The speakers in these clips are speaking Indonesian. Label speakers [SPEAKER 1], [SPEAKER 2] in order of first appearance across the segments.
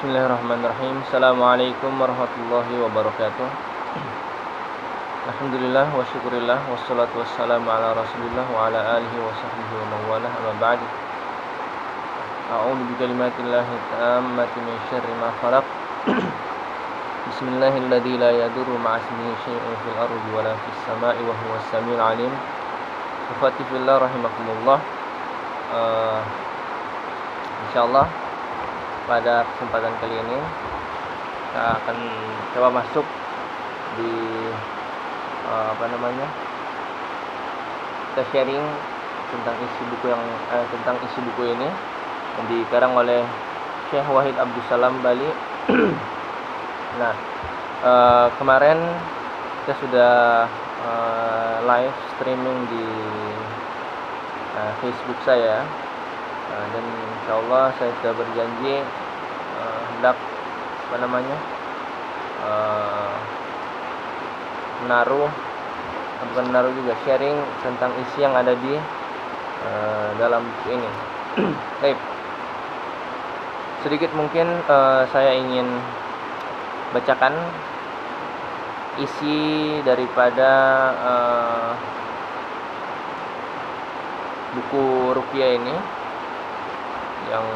[SPEAKER 1] Bismillahirrahmanirrahim. Assalamualaikum warahmatullahi wabarakatuh. Alhamdulillah wa syukurillah wassalatu wassalamu ala rasulillah wa ala alihi wa sahbihi wa mawalah amma ba'du. A'udzu bikalimatillahi tammati min syarri ma khalaq. Bismillahilladzi la yadurru ma'asmihi syai'un fil ardi wa la fis sama'i wa huwas samiul alim. Fatifillah rahimakumullah. Insyaallah pada kesempatan kali ini kita akan coba masuk di kita sharing tentang isi buku ini yang dikarang oleh Syekh Wahid Abdus Salam Bali. Nah, kemarin kita sudah live streaming di Facebook saya. Dan insyaallah saya sudah berjanji hendak menaruh juga sharing tentang isi yang ada di dalam buku ini. Baik. Sedikit mungkin saya ingin bacakan isi daripada buku ruqyah ini yang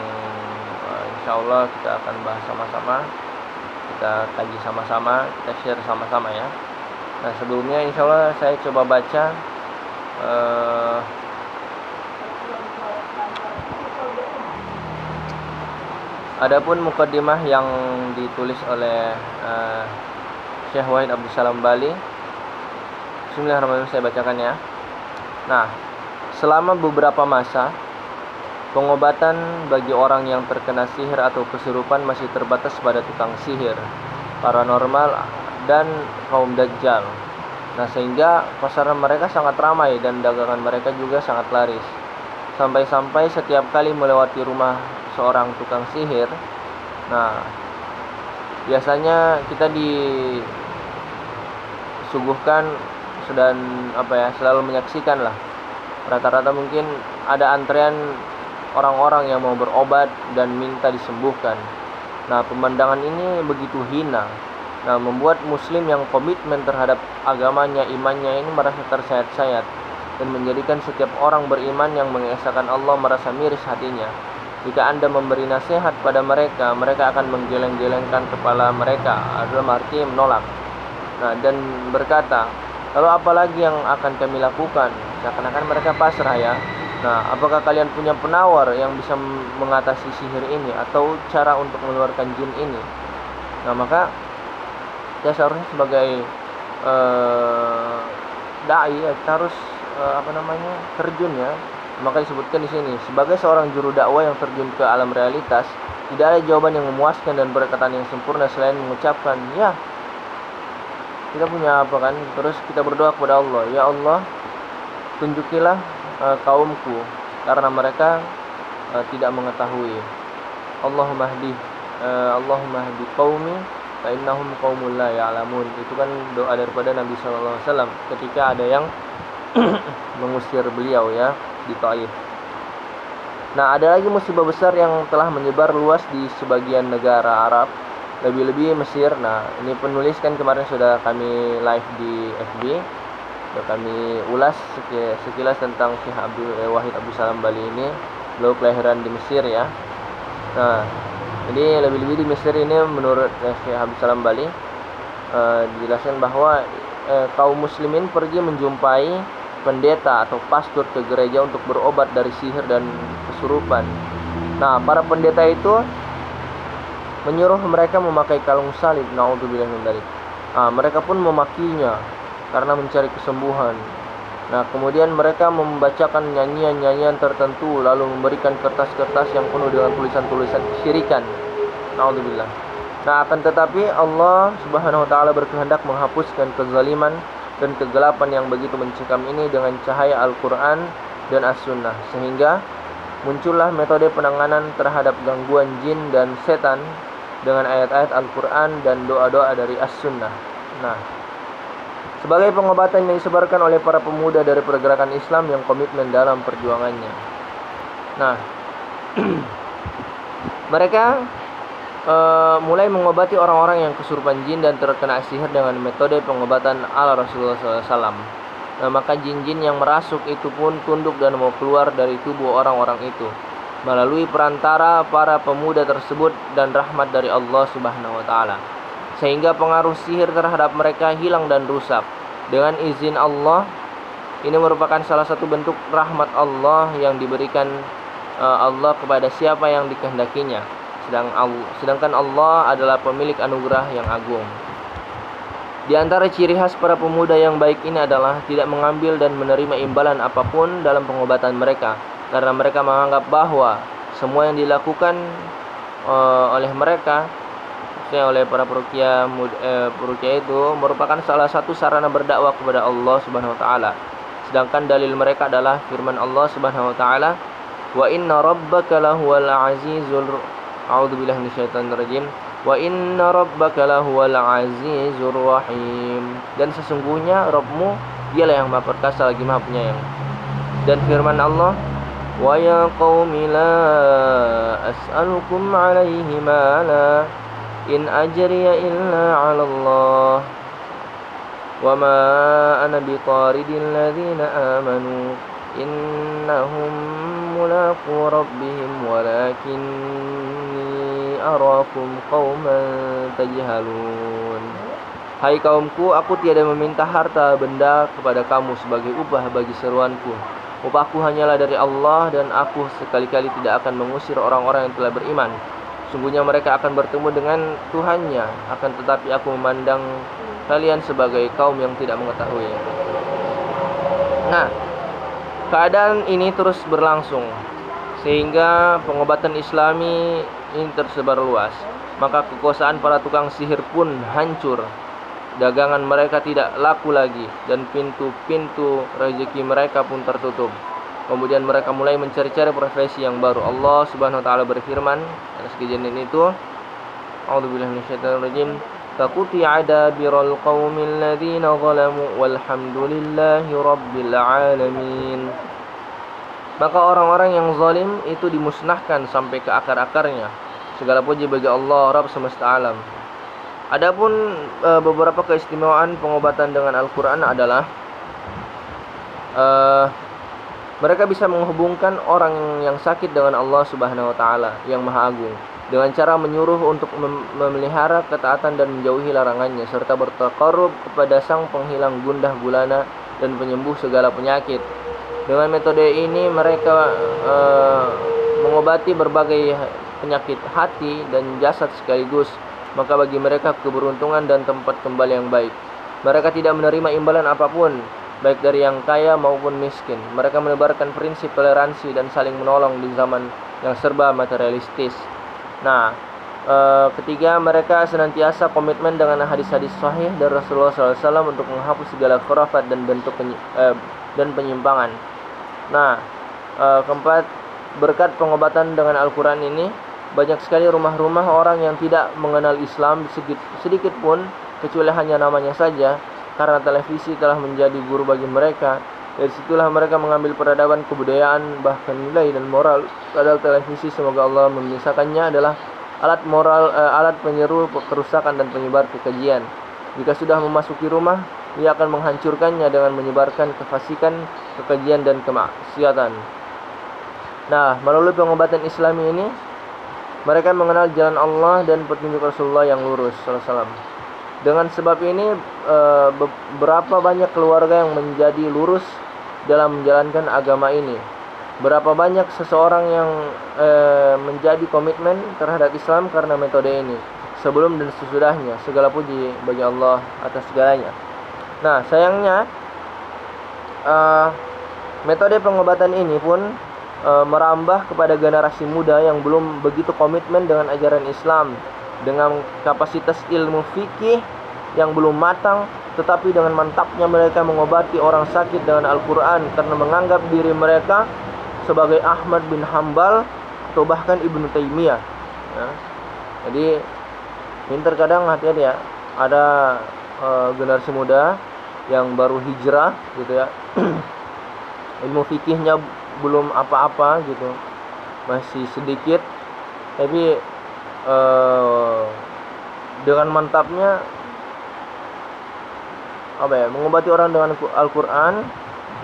[SPEAKER 1] insyaallah kita akan bahas sama-sama, kita kaji sama-sama, kita share sama-sama ya. Nah, sebelumnya insyaallah saya coba baca adapun mukaddimah yang ditulis oleh Syekh Wahid Abdus Salam Bali. Bismillahirrahmanirrahim, saya bacakan ya. Nah, selama beberapa masa pengobatan bagi orang yang terkena sihir atau kesurupan masih terbatas pada tukang sihir, paranormal, dan kaum dajjal. Nah, sehingga pasaran mereka sangat ramai dan dagangan mereka juga sangat laris. Sampai-sampai setiap kali melewati rumah seorang tukang sihir, nah, biasanya kita disuguhkan dan selalu menyaksikan lah. Rata-rata mungkin ada antrean orang-orang yang mau berobat dan minta disembuhkan. Nah, pemandangan ini begitu hina. Nah, membuat muslim yang komitmen terhadap agamanya, imannya ini merasa tersayat-sayat dan menjadikan setiap orang beriman yang mengesahkan Allah merasa miris hatinya. Jika Anda memberi nasihat pada mereka, mereka akan menggeleng-gelengkan kepala mereka, dalam arti menolak. Nah, dan berkata, lalu apa lagi yang akan kami lakukan? Seakan-akan mereka pasrah ya. Nah, apakah kalian punya penawar yang bisa mengatasi sihir ini atau cara untuk mengeluarkan jin ini? Nah, maka kita seharusnya sebagai dai kita harus terjun ya. Maka disebutkan di sini sebagai seorang juru dakwah yang terjun ke alam realitas, tidak ada jawaban yang memuaskan dan perkataan yang sempurna selain mengucapkan ya. Kita punya apa kan? Terus kita berdoa kepada Allah, ya Allah, tunjukilah kaumku karena mereka tidak mengetahui. Allahumma hdi qaumi fa innahum qaumul la ya'lamun. Itu kan doa daripada Nabi sallallahu alaihi wasallam ketika ada yang mengusir beliau ya di Taif. Nah, ada lagi musibah besar yang telah menyebar luas di sebagian negara Arab, lebih-lebih Mesir. Nah, ini penulis kan kemarin sudah kami live di FB. Kami ulas sekilas tentang Syekh Wahid Abdus Salam Bali ini. Beliau kelahiran di Mesir ya. Nah, jadi lebih-lebih di Mesir ini menurut Syekh Abdus Salam Bali dijelaskan bahwa kaum muslimin pergi menjumpai pendeta atau pastor ke gereja untuk berobat dari sihir dan kesurupan. Nah, para pendeta itu menyuruh mereka memakai kalung salib. Naudzubillah min dzalik. Nah, mereka pun memakinya karena mencari kesembuhan. Nah, kemudian mereka membacakan nyanyian-nyanyian tertentu lalu memberikan kertas-kertas yang penuh dengan tulisan-tulisan kesyirikan. Naudzubillah. Nah, akan tetapi Allah Subhanahu wa taala berkehendak menghapuskan kezaliman dan kegelapan yang begitu mencekam ini dengan cahaya Al-Qur'an dan As-Sunnah, sehingga muncullah metode penanganan terhadap gangguan jin dan setan dengan ayat-ayat Al-Qur'an dan doa-doa dari As-Sunnah. Nah, sebagai pengobatan yang disebarkan oleh para pemuda dari pergerakan Islam yang komitmen dalam perjuangannya. Nah, mereka mulai mengobati orang-orang yang kesurupan jin dan terkena sihir dengan metode pengobatan ala Rasulullah SAW. Nah, maka jin-jin yang merasuk itu pun tunduk dan mau keluar dari tubuh orang-orang itu melalui perantara para pemuda tersebut dan rahmat dari Allah Subhanahu wa taala. Sehingga pengaruh sihir terhadap mereka hilang dan rusak. Dengan izin Allah, ini merupakan salah satu bentuk rahmat Allah yang diberikan Allah kepada siapa yang dikehendakinya. Sedangkan Allah adalah pemilik anugerah yang agung. Di antara ciri khas para pemuda yang baik ini adalah tidak mengambil dan menerima imbalan apapun dalam pengobatan mereka, karena mereka menganggap bahwa semua yang dilakukan oleh mereka, khususnya oleh para peruqyah itu, merupakan salah satu sarana berdakwah kepada Allah Subhanahu wa taala. Sedangkan dalil mereka adalah firman Allah Subhanahu wa taala, "Wa inna rabbaka lahuwal azizul A'udzubillahi minasyaitonir rajim. Wa inna rabbaka lahuwal azizur rahim." Dan sesungguhnya Rabbmu dialah yang Maha Perkasa lagi Maha Penyayang. Dan firman Allah, "Wa ya qaumi la as'alukum 'alaihi mala in ajriya illa 'ala Allah wa ma ana biqaridil ladzina amanu innahum mulaqu rabbihim walakinni arakum qauman tajhalun." Hai kaumku, aku tiada meminta harta benda kepada kamu sebagai upah bagi seruanku. Upahku hanyalah dari Allah, dan aku sekali-kali tidak akan mengusir orang-orang yang telah beriman. Sungguhnya mereka akan bertemu dengan Tuhannya, akan tetapi aku memandang kalian sebagai kaum yang tidak mengetahui. Nah, keadaan ini terus berlangsung sehingga pengobatan Islami ini tersebar luas. Maka kekuasaan para tukang sihir pun hancur. Dagangan mereka tidak laku lagi dan pintu-pintu rezeki mereka pun tertutup. Kemudian mereka mulai mencari-cari profesi yang baru. Allah Subhanahu wa taala berfirman atas kejadian itu, A'udzubillahi minasyaitonir rajim. Faquti'a dabiral qaumil ladzina zalamu walhamdulillahi rabbil alamin. Maka orang-orang yang zalim itu dimusnahkan sampai ke akar-akarnya. Segala puji bagi Allah Rabb semesta alam. Adapun beberapa keistimewaan pengobatan dengan Al-Quran adalah mereka bisa menghubungkan orang yang sakit dengan Allah Subhanahu wa taala yang Maha Agung dengan cara menyuruh untuk memelihara ketaatan dan menjauhi larangannya, serta bertaqarrub kepada Sang Penghilang gundah gulana dan penyembuh segala penyakit. Dengan metode ini mereka mengobati berbagai penyakit hati dan jasad sekaligus. Maka bagi mereka keberuntungan dan tempat kembali yang baik. Mereka tidak menerima imbalan apapun, baik dari yang kaya maupun miskin. Mereka menebarkan prinsip toleransi dan saling menolong di zaman yang serba materialistis. Nah, ketiga, mereka senantiasa komitmen dengan hadis-hadis sahih dari Rasulullah SAW untuk menghapus segala khurafat dan bentuk dan penyimpangan. Nah, keempat, berkat pengobatan dengan Al-Quran ini, banyak sekali rumah-rumah orang yang tidak mengenal Islam sedikit pun, kecuali hanya namanya saja, karena televisi telah menjadi guru bagi mereka. Dari situlah mereka mengambil peradaban, kebudayaan, bahkan nilai dan moral. Padahal televisi, semoga Allah memisahkannya, adalah alat penyeru kerusakan dan penyebar kekejian. Jika sudah memasuki rumah, ia akan menghancurkannya dengan menyebarkan kefasikan, kekejian dan kemaksiatan. Nah, melalui pengobatan Islami ini, mereka mengenal jalan Allah dan petunjuk Rasulullah yang lurus SAW. Dengan sebab ini, berapa banyak keluarga yang menjadi lurus dalam menjalankan agama ini. Berapa banyak seseorang yang menjadi komitmen terhadap Islam karena metode ini. Sebelum dan sesudahnya, segala puji bagi Allah atas segalanya. Nah, sayangnya metode pengobatan ini pun merambah kepada generasi muda yang belum begitu komitmen dengan ajaran Islam, dengan kapasitas ilmu fikih yang belum matang, tetapi dengan mantapnya mereka mengobati orang sakit dengan Al-Quran karena menganggap diri mereka sebagai Ahmad bin Hambal atau bahkan Ibnu Taimiyah. Ya. Jadi terkadang hati-hati ya, ada generasi muda yang baru hijrah gitu ya, ilmu fikihnya belum apa-apa gitu, masih sedikit, tapi dengan mantapnya mengobati orang dengan Al-Quran,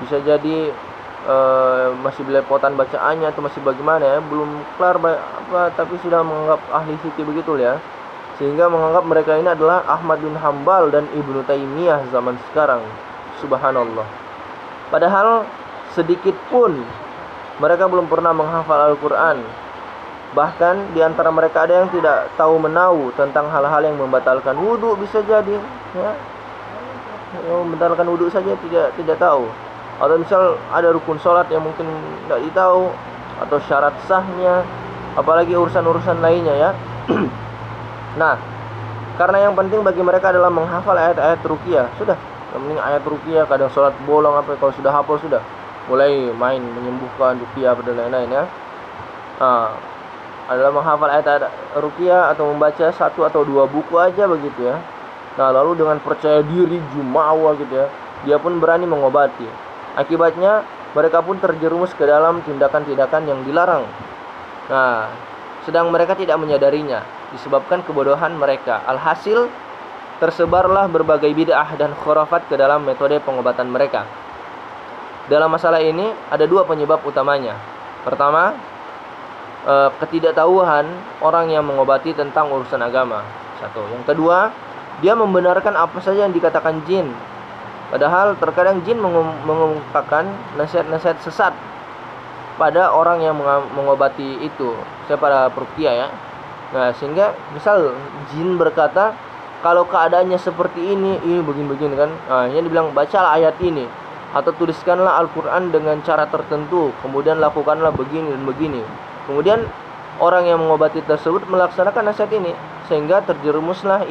[SPEAKER 1] bisa jadi masih belepotan bacaannya atau masih bagaimana ya, belum kelar tapi sudah menganggap ahli fikih begitu ya, sehingga menganggap mereka ini adalah Ahmad bin Hambal dan Ibnu Taimiyah zaman sekarang. Subhanallah. Padahal sedikit pun mereka belum pernah menghafal Al-Quran. Bahkan di antara mereka ada yang tidak tahu menahu tentang hal-hal yang membatalkan wudhu, bisa jadi ya, yang membatalkan wudhu saja tidak tahu. Atau misal ada rukun sholat yang mungkin tidak ditahu, atau syarat sahnya, apalagi urusan-urusan lainnya ya. Nah, karena yang penting bagi mereka adalah menghafal ayat-ayat ruqyah, sudah. Yang penting ayat ruqyah, kadang sholat bolong kalau sudah hafal sudah mulai main menyembuhkan ruqyah dan lain-lain ya. Adalah menghafal ayat-ayat ruqyah atau membaca 1 atau 2 buku aja begitu ya. Nah, lalu dengan percaya diri jumawa gitu ya, dia pun berani mengobati. Akibatnya mereka pun terjerumus ke dalam tindakan-tindakan yang dilarang. Nah, sedang mereka tidak menyadarinya disebabkan kebodohan mereka. Alhasil tersebarlah berbagai bid'ah dan khurafat ke dalam metode pengobatan mereka. Dalam masalah ini ada 2 penyebab utamanya. Pertama, ketidaktahuan orang yang mengobati tentang urusan agama. 1. Yang kedua, dia membenarkan apa saja yang dikatakan jin. Padahal terkadang jin mengungkapkan nasihat-nasihat sesat pada orang yang mengobati itu, pada peruqyah ya. Nah, sehingga misal jin berkata, kalau keadaannya seperti ini begini-begini kan. Nah, ini dibilang bacalah ayat ini atau tuliskanlah Al-Quran dengan cara tertentu, kemudian lakukanlah begini dan begini. Kemudian orang yang mengobati tersebut melaksanakan nasihat ini, sehingga terjerumuslah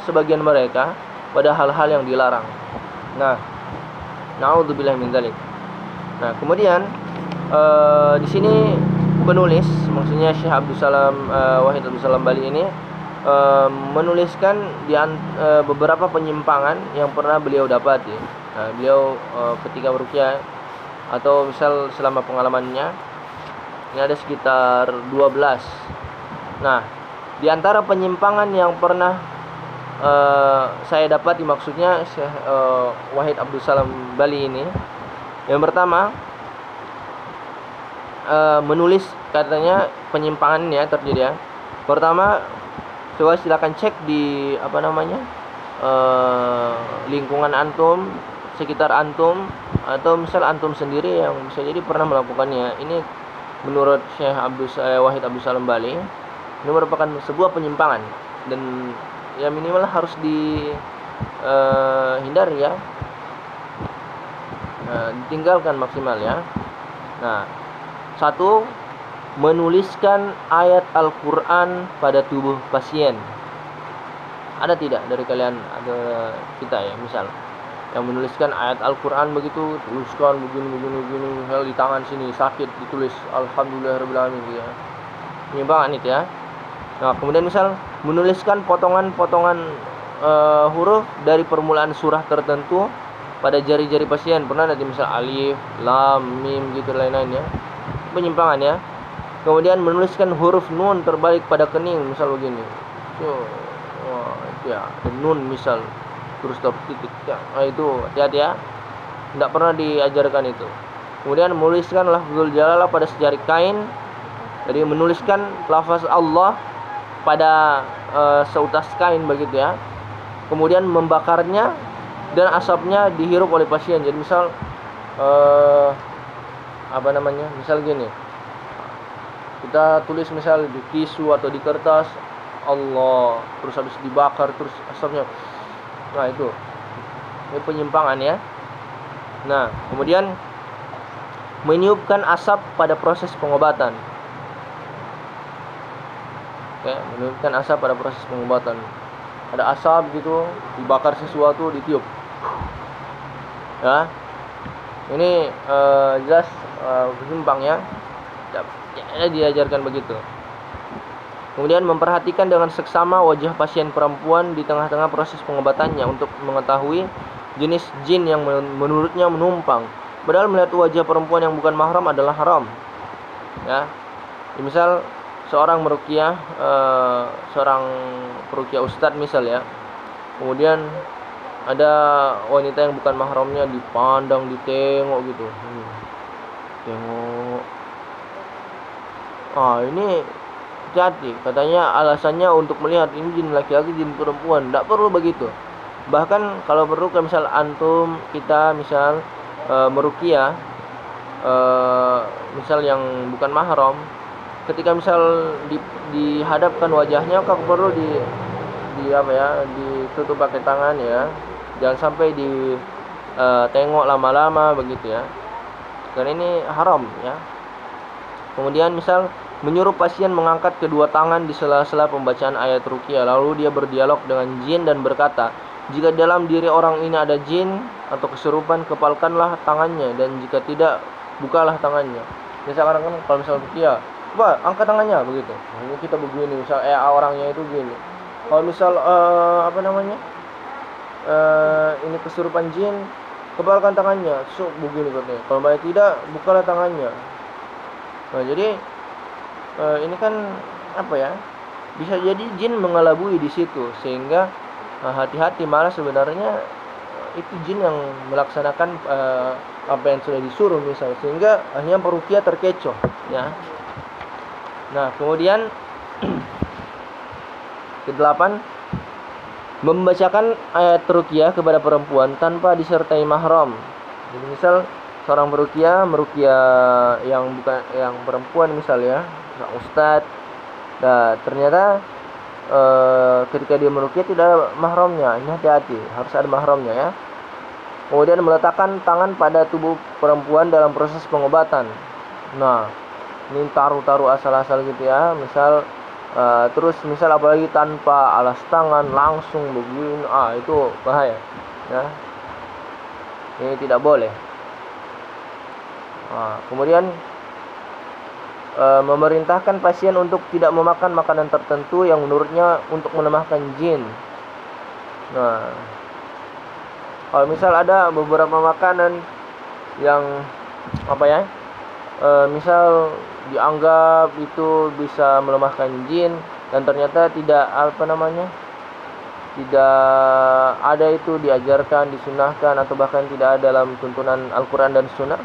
[SPEAKER 1] sebagian mereka pada hal-hal yang dilarang. Nah, naudzubillah min dzalik. Nah, kemudian di sini penulis, maksudnya Syekh Abdul Salam Wahid Abdul Salam Bali ini menuliskan beberapa penyimpangan yang pernah beliau dapati. Nah, beliau ketika beruqyah atau misal selama pengalamannya ini ada sekitar 12. Nah, di antara penyimpangan yang pernah saya dapati, maksudnya Syekh Wahid Abdul Salam Bali ini, yang pertama menulis katanya penyimpangannya terjadi ya. Pertama, coba silakan cek di lingkungan antum, sekitar antum, atau misal antum sendiri yang bisa jadi pernah melakukannya. Ini menurut Syekh Wahid Abdul Salam Bali, ini merupakan sebuah penyimpangan dan ya minimal harus dihindari ya. Nah, ditinggalkan maksimal ya. Nah, 1, menuliskan ayat Al-Quran pada tubuh pasien. Ada tidak dari kalian, ada kita ya, misal yang menuliskan ayat Al-Quran begitu, tuliskan begini, hal di tangan sini sakit, ditulis Alhamdulillahirrahmanirrahim gitu ya. Penyimpangan itu ya. Nah, kemudian misal menuliskan potongan-potongan huruf dari permulaan surah tertentu pada jari-jari pasien. Pernah ada misal alif, lam, mim gitu lain-lain ya. Penyimpangan ya. Kemudian menuliskan huruf nun terbalik pada kening, misal begini. Itu ya, nun misal terus titik ya. Nah, itu hati-hati ya. Tidak pernah diajarkan itu. Kemudian menuliskan lafzul jalalah pada sejari kain. Jadi menuliskan lafaz Allah pada seutas kain begitu ya. Kemudian membakarnya dan asapnya dihirup oleh pasien. Jadi misal misal gini, kita tulis misal di tisu atau di kertas Allah, terus habis dibakar terus asapnya. Nah, itu ini penyimpangan ya. Nah, kemudian meniupkan asap pada proses pengobatan. Oke, meniupkan asap pada proses pengobatan. Ada asap gitu, dibakar sesuatu, ditiup. Ya, ini jelas menyimpang ya. Tidak diajarkan begitu. Kemudian memperhatikan dengan seksama wajah pasien perempuan di tengah-tengah proses pengobatannya untuk mengetahui jenis jin yang menurutnya menumpang. Padahal melihat wajah perempuan yang bukan mahram adalah haram. Ya. Misal seorang meruqyah, seorang peruqyah ustadz misal ya, kemudian ada wanita yang bukan mahramnya dipandang, ditengok gitu, tengok. Ini hati-hati, katanya alasannya untuk melihat ini jin laki-laki, jin perempuan. Tidak perlu begitu. Bahkan kalau perlu, misal antum, kita misal meruqyah, misal yang bukan mahram, ketika misal dihadapkan wajahnya, kau perlu ditutup pakai tangan ya, jangan sampai tengok lama-lama begitu ya, karena ini haram ya. Kemudian misal menyuruh pasien mengangkat kedua tangan di sela-sela pembacaan ayat ruqyah, lalu dia berdialog dengan jin dan berkata, jika dalam diri orang ini ada jin atau kesurupan, kepalkanlah tangannya, dan jika tidak, bukalah tangannya. Misalkan kan kalau misal ruqyah, coba angkat tangannya begitu. Ini kita begini, misal orangnya itu gini. Kalau misal ini kesurupan jin, kepalkan tangannya, begini katanya. Kalau tidak, bukalah tangannya. Nah, jadi ini kan bisa jadi jin mengelabui di situ, sehingga hati-hati, malah sebenarnya itu jin yang melaksanakan apa yang sudah disuruh misal, sehingga akhirnya peruqyah terkecoh ya. Nah, kemudian ke-8, membacakan ayat ruqyah kepada perempuan tanpa disertai mahram. Jadi misal seorang meruqyah yang bukan yang perempuan misal ya, ustadz. Nah, ternyata ketika dia meruqyah tidak ada mahramnya. Ini hati-hati, harus ada mahramnya ya. Kemudian meletakkan tangan pada tubuh perempuan dalam proses pengobatan. Nah, ini taruh asal-asal gitu ya. Misal terus misal apalagi tanpa alas tangan, langsung begini, itu bahaya ya. Ini tidak boleh. Kemudian memerintahkan pasien untuk tidak memakan makanan tertentu yang menurutnya untuk melemahkan jin. Nah, kalau misal ada beberapa makanan yang misal dianggap itu bisa melemahkan jin, dan ternyata tidak ada itu diajarkan, disunahkan, atau bahkan tidak ada dalam tuntunan Al-Quran dan Sunnah.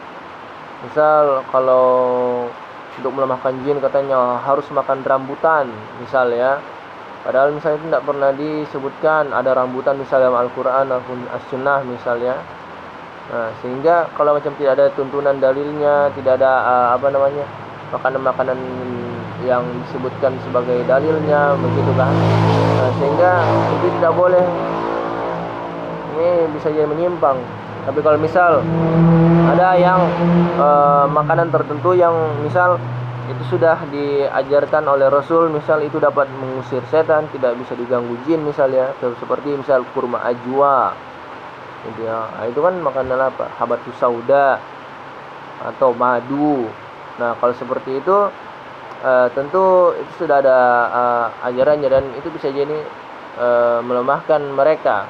[SPEAKER 1] Misal kalau untuk melemahkan jin katanya harus makan rambutan misal ya, padahal misalnya itu tidak pernah disebutkan ada rambutan misal dalam Al-Quran ataupun As-Sunnah misal ya. Nah, sehingga kalau macam tidak ada tuntunan dalilnya, tidak ada makanan-makanan yang disebutkan sebagai dalilnya begitu kan. Nah, sehingga itu tidak boleh. Ini bisa jadi menyimpang. Tapi kalau misal ada yang makanan tertentu yang misal itu sudah diajarkan oleh Rasul, misal itu dapat mengusir setan, tidak bisa diganggu jin misalnya, seperti misal kurma ajwa gitu ya. Itu kan makanan habatus sauda atau madu. Nah, kalau seperti itu tentu itu sudah ada ajarannya, dan itu bisa jadi melemahkan mereka.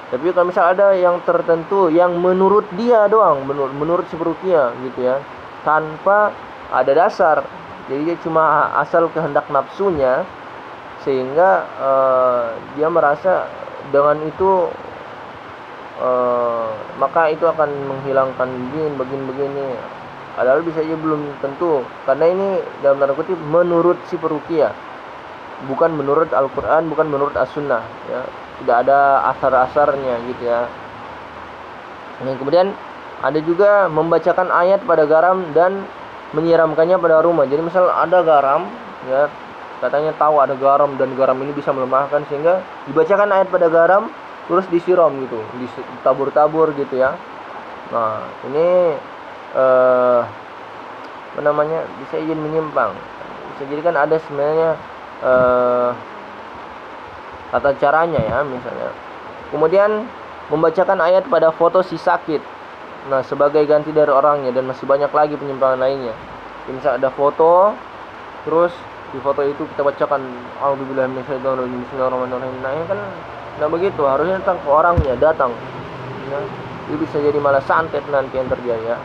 [SPEAKER 1] Tapi kalau misal ada yang tertentu yang menurut dia doang, menurut si peruqyah gitu ya, tanpa ada dasar, jadi dia cuma asal kehendak nafsunya, sehingga dia merasa dengan itu maka itu akan menghilangkan jin begini. Padahal bisa aja belum tentu, karena ini dalam tanda kutip menurut si peruqyah, bukan menurut Al-Quran, bukan menurut As-Sunnah ya. Tidak ada asar-asarnya gitu ya. Nah, kemudian ada juga membacakan ayat pada garam dan menyiramkannya pada rumah. Jadi misal ada garam ya, katanya tahu ada garam dan garam ini bisa melemahkan, sehingga dibacakan ayat pada garam terus disiram gitu, ditabur-tabur gitu ya. Nah, ini bisa izin menyimpang. Bisa jadi kan ada sebenarnya tata caranya ya misalnya. Kemudian membacakan ayat pada foto si sakit, nah sebagai ganti dari orangnya, dan masih banyak lagi penyimpangan lainnya. Misal ada foto, terus di foto itu kita bacakan A'udzubillahi minasyaitonirrajim, bismillahirrahmanirrahim. Nah, ini kan tidak begitu, harusnya datang ke orangnya, ya. Itu bisa jadi malah santet nanti yang terjadi ya.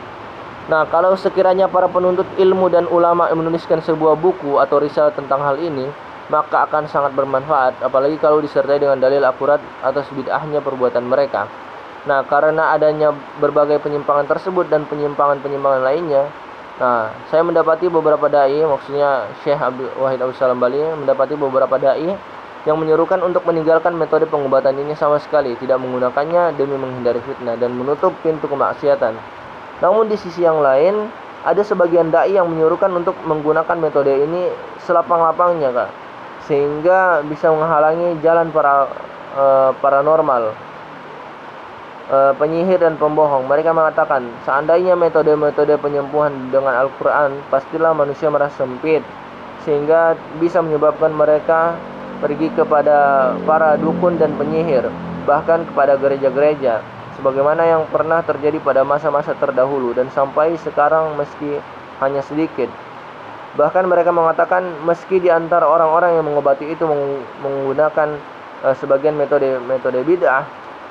[SPEAKER 1] Nah, kalau sekiranya para penuntut ilmu dan ulama menuliskan sebuah buku atau risalah tentang hal ini, maka akan sangat bermanfaat, apalagi kalau disertai dengan dalil akurat atas bid'ahnya perbuatan mereka. Nah, karena adanya berbagai penyimpangan tersebut dan penyimpangan-penyimpangan lainnya, nah, saya mendapati beberapa dai, maksudnya Syekh Abdul Wahid Abdul Salam Bali mendapati beberapa dai yang menyuruhkan untuk meninggalkan metode pengobatan ini sama sekali, tidak menggunakannya demi menghindari fitnah dan menutup pintu kemaksiatan. Namun di sisi yang lain, ada sebagian dai yang menyuruhkan untuk menggunakan metode ini selapang-lapangnya, Kak, sehingga bisa menghalangi jalan para paranormal, penyihir dan pembohong. Mereka mengatakan, seandainya metode-metode penyembuhan dengan Al-Quran, pastilah manusia merasa sempit, sehingga bisa menyebabkan mereka pergi kepada para dukun dan penyihir, bahkan kepada gereja-gereja, sebagaimana yang pernah terjadi pada masa-masa terdahulu dan sampai sekarang meski hanya sedikit. Bahkan mereka mengatakan meski di antara orang-orang yang mengobati itu menggunakan sebagian metode bid'ah,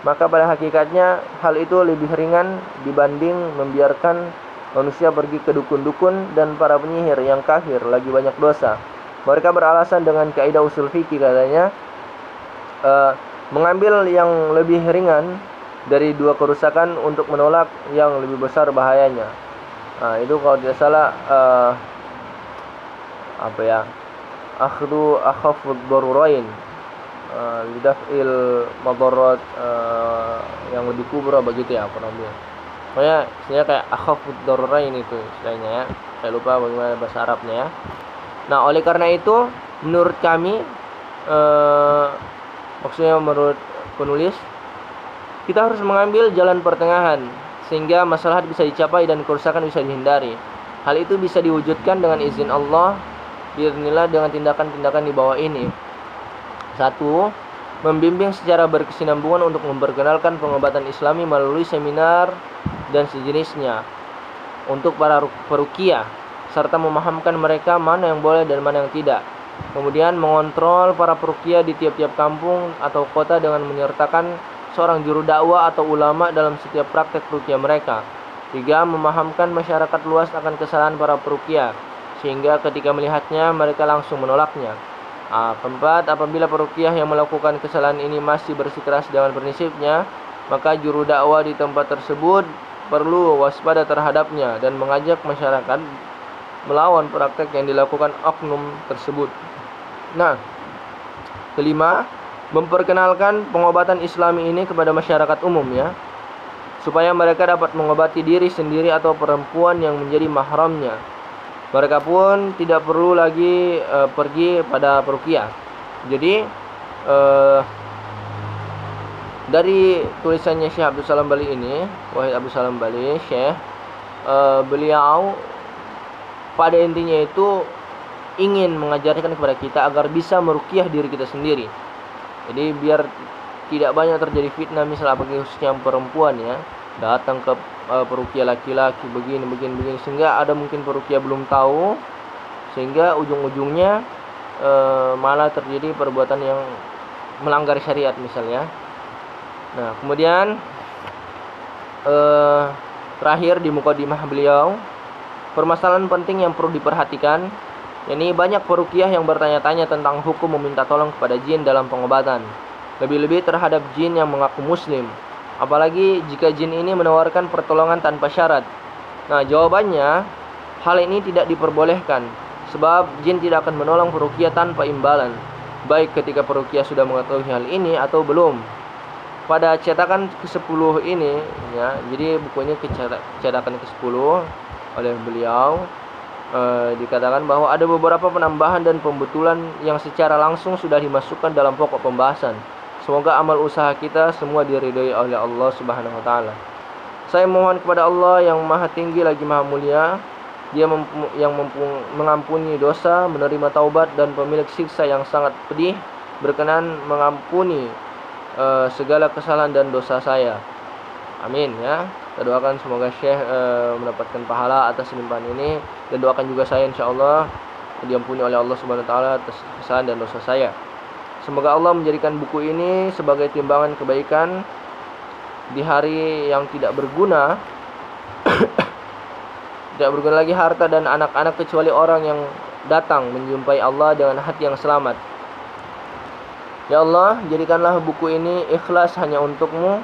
[SPEAKER 1] maka pada hakikatnya hal itu lebih ringan dibanding membiarkan manusia pergi ke dukun-dukun dan para penyihir yang kafir lagi banyak dosa. Mereka beralasan dengan kaidah usul fikih, katanya mengambil yang lebih ringan dari dua kerusakan untuk menolak yang lebih besar bahayanya. Nah, itu kalau tidak salah akhdu akhafud darurain lidaf'il madarat yang lebih kubra, begitu ya kurang lebih. Pokoknya istilahnya kayak akhafud darurain itu istilahnya ya. Saya lupa bagaimana bahasa Arabnya ya. Nah, oleh karena itu menurut kami, maksudnya menurut penulis, kita harus mengambil jalan pertengahan sehingga masalah bisa dicapai dan kerusakan bisa dihindari. Hal itu bisa diwujudkan dengan izin Allah, biiznillah, dengan tindakan-tindakan di bawah ini. 1. Membimbing secara berkesinambungan untuk memperkenalkan pengobatan Islami melalui seminar dan sejenisnya untuk para peruqyah, serta memahamkan mereka mana yang boleh dan mana yang tidak. Kemudian mengontrol para peruqyah di tiap-tiap kampung atau kota dengan menyertakan seorang juru dakwah atau ulama dalam setiap praktek peruqyah mereka. 3. Memahamkan masyarakat luas akan kesalahan para peruqyah, sehingga ketika melihatnya mereka langsung menolaknya. 4. Apabila peruqyah yang melakukan kesalahan ini masih bersikeras dengan prinsipnya, maka juru dakwah di tempat tersebut perlu waspada terhadapnya dan mengajak masyarakat melawan praktek yang dilakukan oknum tersebut. Nah, 5. Memperkenalkan pengobatan Islami ini kepada masyarakat umum ya, supaya mereka dapat mengobati diri sendiri atau perempuan yang menjadi mahramnya. Mereka pun tidak perlu lagi pergi pada peruqyah. Jadi dari tulisannya Syekh Abdul Salam Bali ini, Wahid Abdul Salam Bali, Syekh, beliau pada intinya itu ingin mengajarkan kepada kita agar bisa meruqyah diri kita sendiri. Jadi biar tidak banyak terjadi fitnah, misalnya bagi khususnya perempuan ya, datang ke peruqyah laki-laki begini, sehingga ada mungkin peruqyah belum tahu, sehingga ujung-ujungnya malah terjadi perbuatan yang melanggar syariat misalnya. Nah, kemudian terakhir di mukadimah beliau, permasalahan penting yang perlu diperhatikan, yakni banyak peruqyah yang bertanya-tanya tentang hukum meminta tolong kepada jin dalam pengobatan, lebih-lebih terhadap jin yang mengaku muslim, apalagi jika jin ini menawarkan pertolongan tanpa syarat. Nah, jawabannya, hal ini tidak diperbolehkan, sebab jin tidak akan menolong peruqyah tanpa imbalan, baik ketika peruqyah sudah mengetahui hal ini atau belum. Pada cetakan ke-10 ini ya, jadi bukunya cetakan ke-10 oleh beliau, dikatakan bahwa ada beberapa penambahan dan pembetulan yang secara langsung sudah dimasukkan dalam pokok pembahasan. Semoga amal usaha kita semua diridhoi oleh Allah Subhanahu wa taala. Saya mohon kepada Allah yang Maha Tinggi lagi Maha Mulia, Dia yang mengampuni dosa, menerima taubat, dan pemilik siksa yang sangat pedih, berkenan mengampuni segala kesalahan dan dosa saya. Amin ya. Kita doakan semoga Syekh mendapatkan pahala atas limpahan ini, dan doakan juga saya insyaallah diampuni oleh Allah Subhanahu wa taala atas kesalahan dan dosa saya. Semoga Allah menjadikan buku ini sebagai timbangan kebaikan di hari yang tidak berguna Tidak berguna lagi harta dan anak-anak kecuali orang yang datang menjumpai Allah dengan hati yang selamat. Ya Allah, jadikanlah buku ini ikhlas hanya untuk-Mu.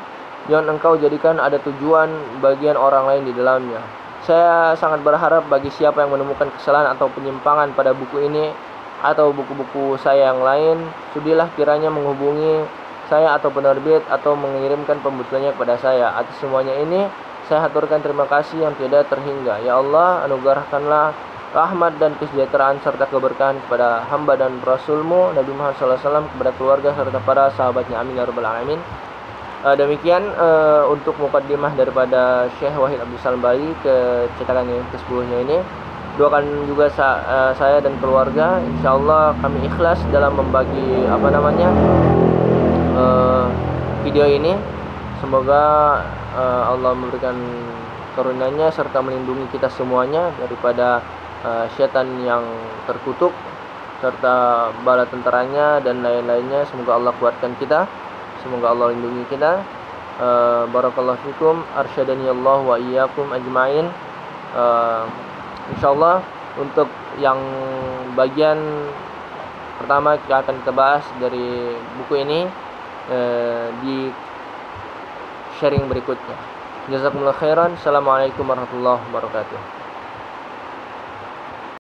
[SPEAKER 1] Jangan Engkau jadikan ada tujuan bagian orang lain di dalamnya. Saya sangat berharap bagi siapa yang menemukan kesalahan atau penyimpangan pada buku ini atau buku-buku saya yang lain, sudilah kiranya menghubungi saya atau penerbit atau mengirimkan pembetulannya kepada saya. Atas semuanya ini saya haturkan terima kasih yang tidak terhingga. Ya Allah, anugerahkanlah rahmat dan kesejahteraan serta keberkahan kepada hamba dan Rasul-Mu Nabi Muhammad SAW, kepada keluarga serta para sahabatnya, amin ya rabbal alamin. Demikian untuk mukaddimah daripada Syekh Wahid Abdul Salam Bali ke cetakan yang ke-10-nya ini. Doakan juga saya dan keluarga, insyaallah kami ikhlas dalam membagi video ini. Semoga Allah memberikan karunia-Nya serta melindungi kita semuanya daripada syaitan yang terkutuk serta bala tentaranya dan lain-lainnya. Semoga Allah kuatkan kita, semoga Allah lindungi kita. Barakallahu fikum, arsyadani Allah wa iyyakum ajmain. Insyaallah untuk yang bagian pertama kita akan bahas dari buku ini di sharing berikutnya. Jazakumullah khairan. Assalamualaikum warahmatullahi wabarakatuh.